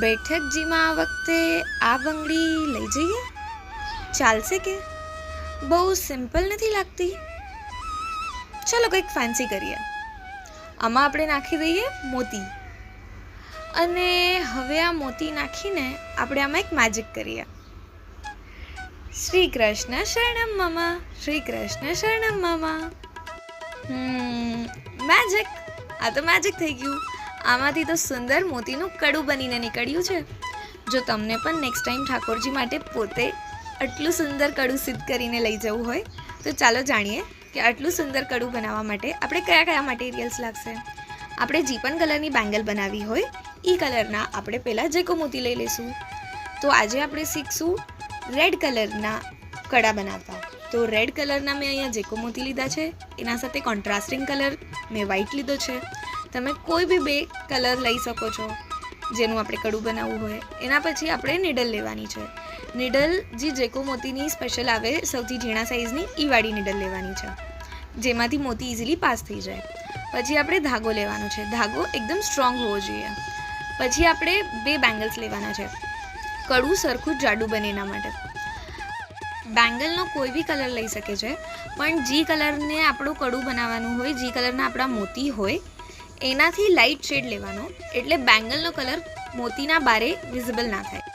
બેઠકજીમાં આ વખતે આ બંગડી લઈ જઈએ, ચાલશે કે? બહુ સિમ્પલ નથી લાગતી? ચલો કંઈક ફેન્સી કરીએ. આમાં આપણે નાખી દઈએ મોતી, અને હવે આ મોતી નાખીને આપણે આમાં એક મેજિક કરીએ. શ્રી કૃષ્ણ શરણમ મામા, શ્રી કૃષ્ણ શરણમ મામા. મેજિક! આ તો મેજિક થઈ ગયું. આમાંથી તો સુંદર મોતીનું કડું બનીને નીકળ્યું છે. જો તમને પણ નેક્સ્ટ ટાઈમ ઠાકોરજી માટે પોતે આટલું સુંદર કડું સિદ્ધ કરીને લઈ જવું હોય તો ચાલો જાણીએ કે આટલું સુંદર કડું બનાવવા માટે આપણે કયા કયા મટીરિયલ્સ લાગશે. આપણે જે પણ કલરની બેંગલ બનાવવી હોય એ કલરના આપણે પહેલાં જેકો મોતી લઈ લઈશું. તો આજે આપણે શીખશું રેડ કલરના કડા બનાવતા. તો રેડ કલરના મેં અહીંયા જેકો મોતી લીધા છે, એના સાથે કોન્ટ્રાસ્ટિંગ કલર મેં વ્હાઇટ લીધો છે. તમે કોઈ બી બે કલર લઈ શકો છો જેનું આપણે કડું બનાવવું હોય. એના પછી આપણે નીડલ લેવાની છે. નીડલ જે જેકો મોતીની સ્પેશિયલ આવે સૌથી ઝીણા સાઇઝની એ વાળી નીડલ લેવાની છે, જેમાંથી મોતી ઇઝીલી પાસ થઈ જાય. પછી આપણે ધાગો લેવાનો છે. ધાગો એકદમ સ્ટ્રોંગ હોવો જોઈએ. પછી આપણે બે બેંગલ્સ લેવાના છે, કડું સરખું જાડું બને એના માટે. બેંગલનો કોઈ બી કલર લઈ શકે છે, પણ જે કલરને આપણું કડું બનાવવાનું હોય, જે કલરના આપણા મોતી હોય એનાથી લાઇટ શેડ લેવાનો, એટલે બેંગલનો કલર મોતીના બારે વિઝિબલ ના થાય.